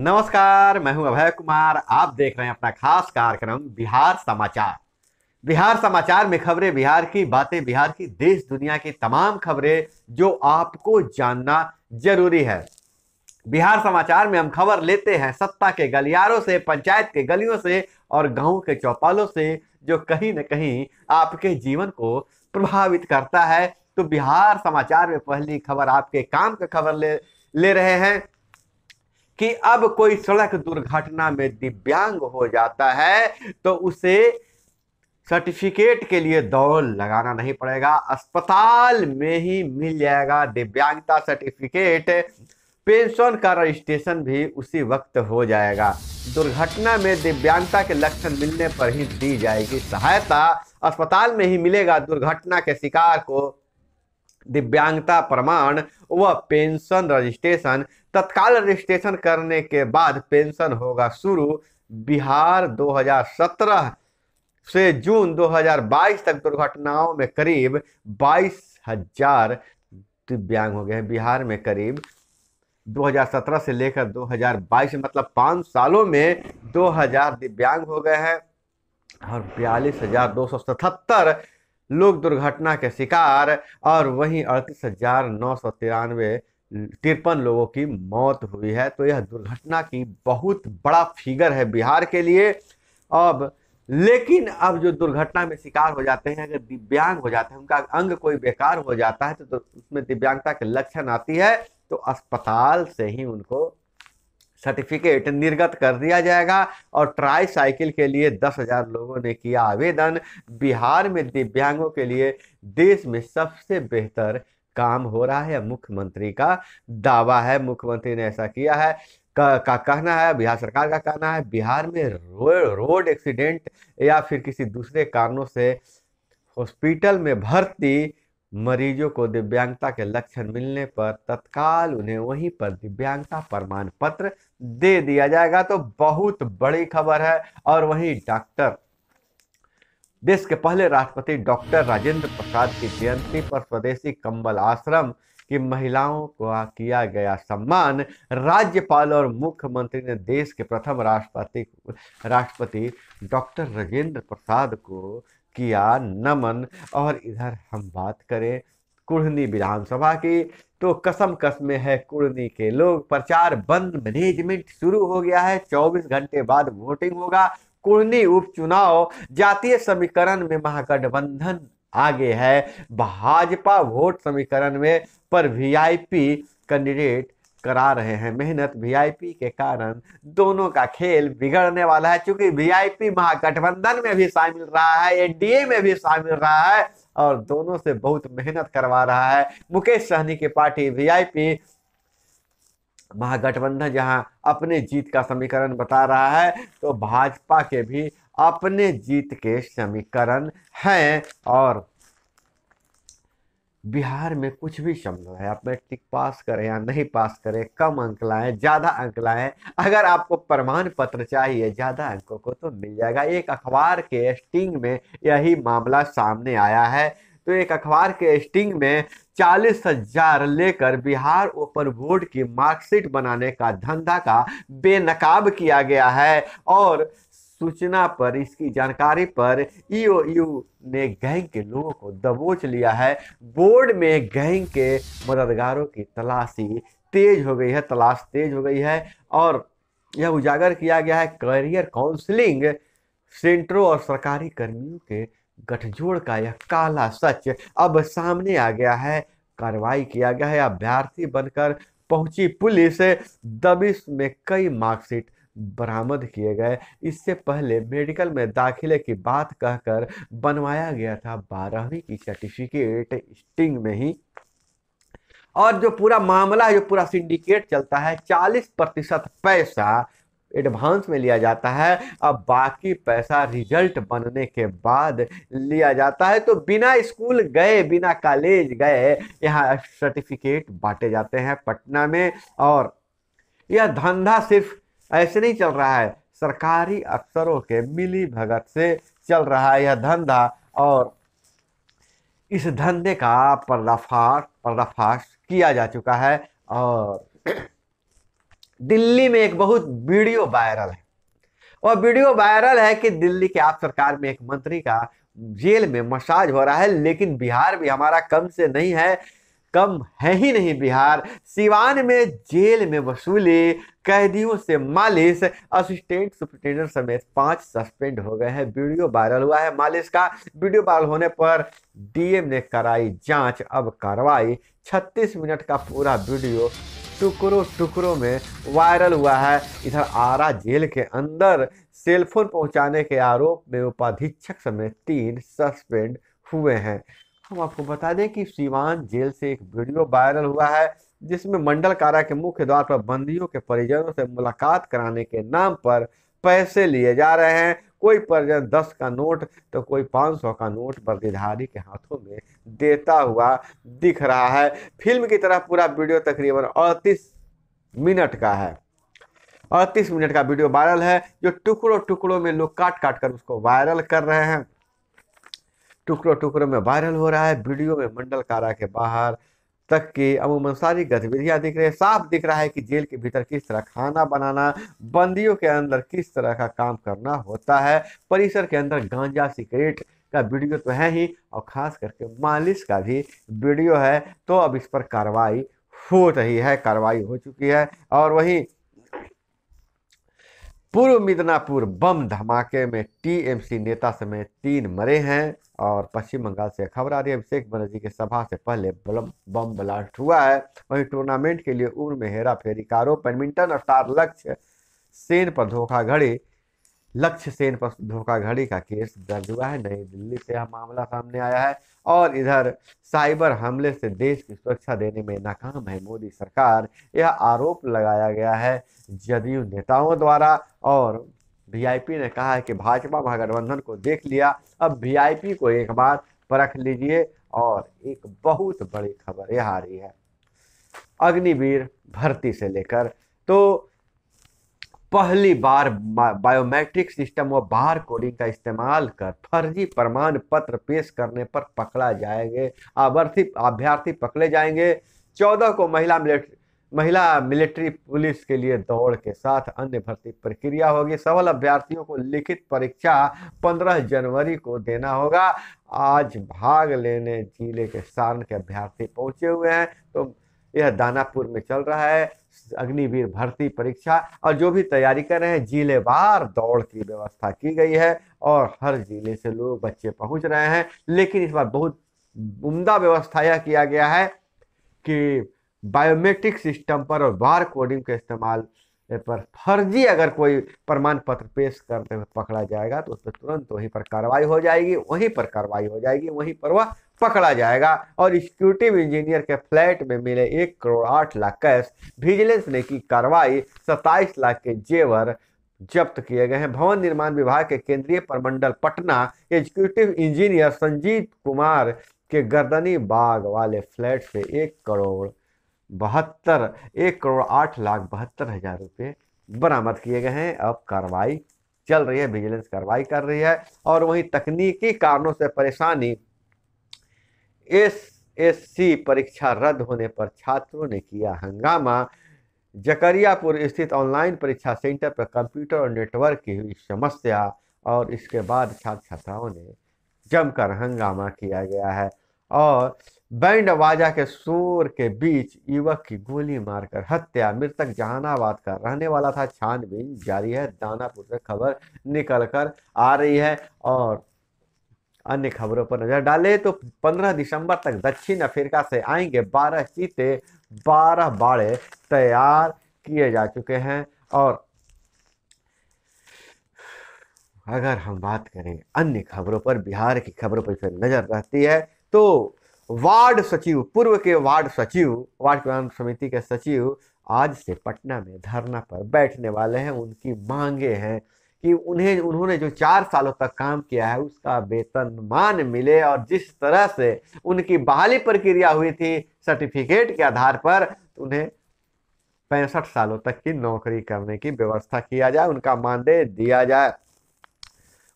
नमस्कार, मैं हूं अभय कुमार। आप देख रहे हैं अपना खास कार्यक्रम बिहार समाचार। बिहार समाचार में खबरें बिहार की, बातें बिहार की, देश दुनिया की तमाम खबरें जो आपको जानना जरूरी है। बिहार समाचार में हम खबर लेते हैं सत्ता के गलियारों से, पंचायत के गलियों से और गांव के चौपालों से, जो कहीं न कहीं आपके जीवन को प्रभावित करता है। तो बिहार समाचार में पहली खबर आपके काम का खबर ले रहे हैं कि अब कोई सड़क दुर्घटना में दिव्यांग हो जाता है तो उसे सर्टिफिकेट के लिए दौड़ लगाना नहीं पड़ेगा, अस्पताल में ही मिल जाएगा दिव्यांगता सर्टिफिकेट। पेंशन का रजिस्ट्रेशन भी उसी वक्त हो जाएगा। दुर्घटना में दिव्यांगता के लक्षण मिलने पर ही दी जाएगी सहायता। अस्पताल में ही मिलेगा दुर्घटना के शिकार को दिव्यांगता प्रमाण व पेंशन रजिस्ट्रेशन। तत्काल रजिस्ट्रेशन करने के बाद पेंशन होगा शुरू। बिहार 2017 से जून 2022 तक दुर्घटनाओं में करीब 22,000 दिव्यांग हो गए हैं। बिहार में करीब 2017 से लेकर 2022 मतलब 5 सालों में 2,000 दिव्यांग हो गए हैं और 42,277 लोग दुर्घटना के शिकार और वहीं 38,993 लोगों की मौत हुई है। तो यह दुर्घटना की बहुत बड़ा फिगर है बिहार के लिए। अब लेकिन अब जो दुर्घटना में शिकार हो जाते हैं, अगर दिव्यांग हो जाते हैं, उनका अंग कोई बेकार हो जाता है तो उसमें दिव्यांगता के लक्षण आती है तो अस्पताल से ही उनको सर्टिफिकेट निर्गत कर दिया जाएगा। और ट्राई साइकिल के लिए 10,000 लोगों ने किया आवेदन। बिहार में दिव्यांगों के लिए देश में सबसे बेहतर काम हो रहा है, मुख्यमंत्री का दावा है। मुख्यमंत्री ने ऐसा किया है का कहना है, बिहार सरकार का कहना है। बिहार में रोड एक्सीडेंट या फिर किसी दूसरे कारणों से हॉस्पिटल में भर्ती मरीजों को दिव्यांगता के लक्षण मिलने पर तत्काल उन्हें वहीं पर दिव्यांगता प्रमाण पत्र दे दिया जाएगा। तो बहुत बड़ी खबर है। और वहीं देश के पहले राष्ट्रपति डॉक्टर राजेंद्र प्रसाद की जयंती पर स्वदेशी कंबल आश्रम की महिलाओं को किया गया सम्मान। राज्यपाल और मुख्यमंत्री ने देश के प्रथम राष्ट्रपति डॉक्टर राजेंद्र प्रसाद को किया नमन। और इधर हम बात करें कुढ़नी विधानसभा की, तो कसम कसमे है कुढ़नी के लोग। प्रचार बंद, मैनेजमेंट शुरू हो गया है। 24 घंटे बाद वोटिंग होगा। कुढ़नी उपचुनाव जातीय समीकरण में महागठबंधन आगे है। भाजपा वोट समीकरण में पर वीआईपी कैंडिडेट करा रहे हैं मेहनत। वीआईपी के कारण दोनों का खेल बिगड़ने वाला है, क्योंकि वीआईपी महागठबंधन में भी शामिल रहा है, एनडीए में भी शामिल रहा है और दोनों से बहुत मेहनत करवा रहा है। मुकेश सहनी की पार्टी वीआईपी महागठबंधन जहां अपने जीत का समीकरण बता रहा है, तो भाजपा के भी अपने जीत के समीकरण हैं। और बिहार में कुछ भी संभव है। आप मैट्रिक पास करें या नहीं पास करें, कम अंक लाएं, ज्यादा अंक लाएं, अगर आपको प्रमाण पत्र चाहिए ज्यादा अंकों को तो मिल जाएगा। एक अखबार के स्टिंग में यही मामला सामने आया है। तो एक अखबार के स्टिंग में 40,000 लेकर बिहार ओपन बोर्ड की मार्कशीट बनाने का धंधा का बेनकाब किया गया है। और सूचना पर, इसकी जानकारी पर ईओयू ने गैंग के लोगों को दबोच लिया है। बोर्ड में गैंग के मददगारों की तलाश तेज हो गई है और यह उजागर किया गया है। करियर काउंसलिंग सेंटरों और सरकारी कर्मियों के गठजोड़ का यह काला सच अब सामने आ गया है। कार्रवाई किया गया है। अभ्यर्थी बनकर पहुंची पुलिस, दबिश में कई मार्कशीट बरामद किए गए। इससे पहले मेडिकल में दाखिले की बात कहकर बनवाया गया था 12वीं की सर्टिफिकेट स्टिंग में ही। और जो पूरा मामला है, जो पूरा सिंडिकेट चलता है, 40% पैसा एडवांस में लिया जाता है। अब बाकी पैसा रिजल्ट बनने के बाद लिया जाता है। तो बिना स्कूल गए, बिना कॉलेज गए यहाँ सर्टिफिकेट बांटे जाते हैं पटना में। और यह धंधा सिर्फ ऐसे नहीं चल रहा है, सरकारी अफसरों के मिली भगत से चल रहा है यह धंधा। और इस धंधे का पर्दाफाश किया जा चुका है। और दिल्ली में एक बहुत वीडियो वायरल है। और वीडियो वायरल है कि दिल्ली के आप सरकार में एक मंत्री का जेल में मसाज हो रहा है। लेकिन बिहार भी हमारा कम से नहीं है, कम है ही नहीं बिहार। सिवान में जेल में वसूली, कैदियों से मालिश, असिस्टेंट सुपरिटेंडेंट समेत 5 सस्पेंड हो गए हैं। वीडियो वायरल हुआ है मालिश का। वीडियो वायरल होने पर डीएम ने कराई जांच, अब कार्रवाई। 36 मिनट का पूरा वीडियो टुकड़ों टुकड़ों में वायरल हुआ है। इधर आरा जेल के अंदर सेलफोन पहुंचाने के आरोप में उपाधीक्षक समेत 3 सस्पेंड हुए हैं। हम आपको बता दें कि सीवान जेल से एक वीडियो वायरल हुआ है जिसमें मंडल कारा के मुख्य द्वार पर बंदियों के परिजनों से मुलाकात कराने के नाम पर पैसे लिए जा रहे हैं। कोई परिजन 10 का नोट तो कोई 500 का नोट वर्दीधारी के हाथों में देता हुआ दिख रहा है। फिल्म की तरह पूरा वीडियो तकरीबन 38 मिनट का है। 38 मिनट का वीडियो वायरल है, जो टुकड़ों टुकड़ों में लोग काट काट कर उसको वायरल कर रहे हैं। टुकड़ों टुकड़ों में वायरल हो रहा है। वीडियो में मंडल कारा के बाहर तक की अमूमन सारी गतिविधियां दिख रही है। साफ दिख रहा है कि जेल के भीतर किस तरह खाना बनाना, बंदियों के अंदर किस तरह का काम करना होता है। परिसर के अंदर गांजा सिगरेट का वीडियो तो है ही, और खास करके मालिश का भी वीडियो है। तो अब इस पर कार्रवाई हो रही है, कार्रवाई हो चुकी है। और वहीं पूर्व मिदनापुर बम धमाके में टीएमसी नेता समेत 3 मरे हैं। और पश्चिम बंगाल से खबर आ रही है, अभिषेक बनर्जी की सभा से पहले बम ब्लास्ट हुआ है। वहीं टूर्नामेंट के लिए उम्र में हेरा फेरी का आरोप। बैडमिंटन स्टार लक्ष्य सेन पर धोखाधड़ी का केस दर्ज हुआ है। नई दिल्ली से यह मामला सामने आया है। और इधर साइबर हमले से देश की सुरक्षा देने में नाकाम है मोदी सरकार, यह आरोप लगाया गया है जदयू नेताओं द्वारा। और वीआईपी ने कहा है कि भाजपा महागठबंधन को देख लिया, अब वीआईपी को एक बार परख लीजिए। और एक बहुत बड़ी खबर यह आ रही है अग्निवीर भर्ती से लेकर। तो पहली बार बायोमेट्रिक सिस्टम व बार कोडिंग का इस्तेमाल कर फर्जी प्रमाण पत्र पेश करने पर पकड़ा जाएंगे अभ्यर्थी पकड़े जाएंगे। 14 को महिला मिलिट्री पुलिस के लिए दौड़ के साथ अन्य भर्ती प्रक्रिया होगी। सफल अभ्यर्थियों को लिखित परीक्षा 15 जनवरी को देना होगा। आज भाग लेने जिले के सारण के अभ्यर्थी पहुंचे हुए हैं। तो यह दानापुर में चल रहा है अग्निवीर भर्ती परीक्षा। और जो भी तैयारी कर रहे हैं, जिलेवार दौड़ की व्यवस्था की गई है और हर जिले से लोग बच्चे पहुंच रहे हैं। लेकिन इस बार बहुत उम्दा व्यवस्था यह किया गया है कि बायोमेट्रिक सिस्टम पर और बार कोडिंग के इस्तेमाल पर फर्जी अगर कोई प्रमाण पत्र पेश करते हुए पकड़ा जाएगा तो उस पर तुरंत वहीं पर कार्रवाई हो जाएगी, वहीं पर वह पकड़ा जाएगा। और एग्जीक्यूटिव इंजीनियर के फ्लैट में मिले 1 करोड़ 8 लाख कैश। विजिलेंस ने की कार्रवाई, 27 लाख के जेवर जब्त किए गए हैं। भवन निर्माण विभाग के केंद्रीय प्रमंडल पटना एग्जीक्यूटिव इंजीनियर संजीत कुमार के गर्दनी बाग वाले फ्लैट से 1 करोड़ 8 लाख 72 हजार रुपये बरामद किए गए हैं। अब कार्रवाई चल रही है, विजिलेंस कार्रवाई कर रही है। और वहीं तकनीकी कारणों से परेशानी, एसएससी परीक्षा रद्द होने पर छात्रों ने किया हंगामा। जकरियापुर स्थित ऑनलाइन परीक्षा सेंटर पर कंप्यूटर और नेटवर्क की हुई समस्या, और इसके बाद छात्र छात्राओं ने जमकर हंगामा किया गया है। और बैंड बाजा के शोर के बीच युवक की गोली मारकर हत्या, मृतक जहानाबाद का रहने वाला था। छानबीन जारी है, दानापुर से खबर निकल कर आ रही है। और अन्य खबरों पर नजर डालें तो 15 दिसंबर तक दक्षिण अफ्रीका से आएंगे 12 चीते, 12 बाड़े तैयार किए जा चुके हैं। और अगर हम बात करें अन्य खबरों पर, बिहार की खबरों पर नजर रहती है तो वार्ड कल्याण समिति के सचिव आज से पटना में धरना पर बैठने वाले हैं। उनकी मांगे हैं कि उन्होंने जो 4 सालों तक काम किया है उसका वेतनमान मिले, और जिस तरह से उनकी बहाली प्रक्रिया हुई थी सर्टिफिकेट के आधार पर, उन्हें 65 सालों तक की नौकरी करने की व्यवस्था किया जाए, उनका मानदेय दिया जाए।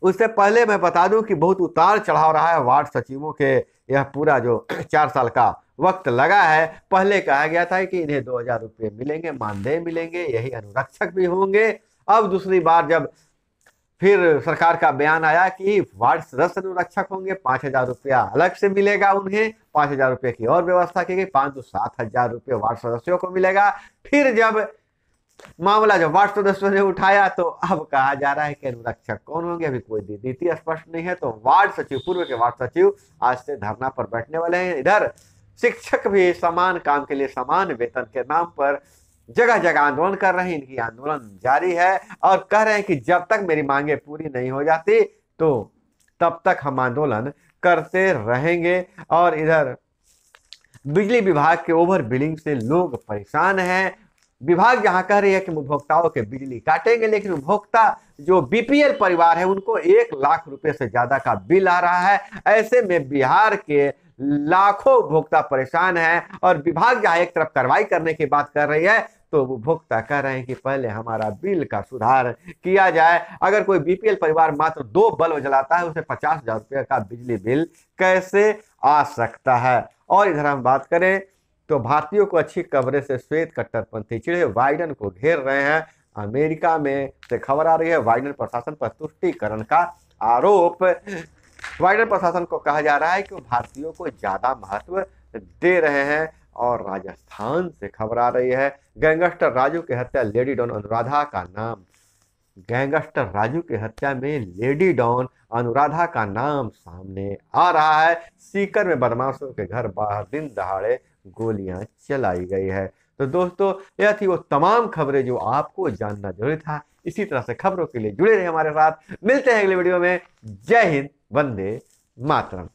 उससे पहले मैं बता दूं कि बहुत उतार चढ़ाव रहा है वार्ड सचिवों के यह पूरा जो 4 साल का वक्त लगा है। पहले कहा गया था कि इन्हें 2,000 रुपये मिलेंगे, मानदेय मिलेंगे, यही अनुरक्षक भी होंगे। अब दूसरी बार जब फिर सरकार का बयान आया कि वार्ड सदस्य अनुरक्षक होंगे, 5,000 रुपया अलग से मिलेगा उन्हें, 5,000 रुपये की और व्यवस्था की गई, 5 तो 7,000 रुपये वार्ड सदस्यों को मिलेगा। फिर जब मामला जब वार्ड सदस्यों ने उठाया तो अब कहा जा रहा है कि अनुरक्षक कौन होंगे, अभी कोई नीति स्पष्ट नहीं है। तो वार्ड सचिव, पूर्व के वार्ड सचिव आज से धरना पर बैठने वाले हैं। इधर शिक्षक भी समान काम के लिए समान वेतन के नाम पर जगह जगह आंदोलन कर रहे हैं। इनकी आंदोलन जारी है और कह रहे हैं कि जब तक मेरी मांगे पूरी नहीं हो जाती तो तब तक हम आंदोलन करते रहेंगे। और इधर बिजली विभाग के ओवर बिलिंग से लोग परेशान हैं। विभाग जहां कह रही है कि उपभोक्ताओं के बिजली काटेंगे, लेकिन उपभोक्ता जो बीपीएल परिवार है उनको 1 लाख रुपए से ज्यादा का बिल आ रहा है। ऐसे में बिहार के लाखों उपभोक्ता परेशान हैं और विभाग जहां एक तरफ कार्रवाई करने की बात कर रही है तो उपभोक्ता कह रहे हैं कि पहले हमारा बिल का सुधार किया जाए। अगर कोई बीपीएल परिवार मात्र 2 बल्ब जलाता है उसे 50,000 रुपये का बिजली बिल कैसे आ सकता है। और इधर हम बात करें तो भारतीयों को अच्छी कवरेज से श्वेत कट्टरपंथी चिड़े बाइडन को घेर रहे हैं। अमेरिका में से खबर आ रही है बाइडन प्रशासन पर तुष्टीकरण का आरोप। बाइडन प्रशासन को कहा जा रहा है कि वो भारतीयों को ज्यादा महत्व दे रहे हैं। और राजस्थान से खबर आ रही है गैंगस्टर राजू की हत्या लेडी डॉन अनुराधा का नाम, गैंगस्टर राजू की हत्या में लेडी डॉन अनुराधा का नाम सामने आ रहा है। सीकर में बदमाशों के घर बाहर दिन दहाड़े गोलियां चलाई गई है। तो दोस्तों यह थी वो तमाम खबरें जो आपको जानना जरूरी था। इसी तरह से खबरों के लिए जुड़े रहे हमारे साथ। मिलते हैं अगले वीडियो में। जय हिंद, वंदे मातरम।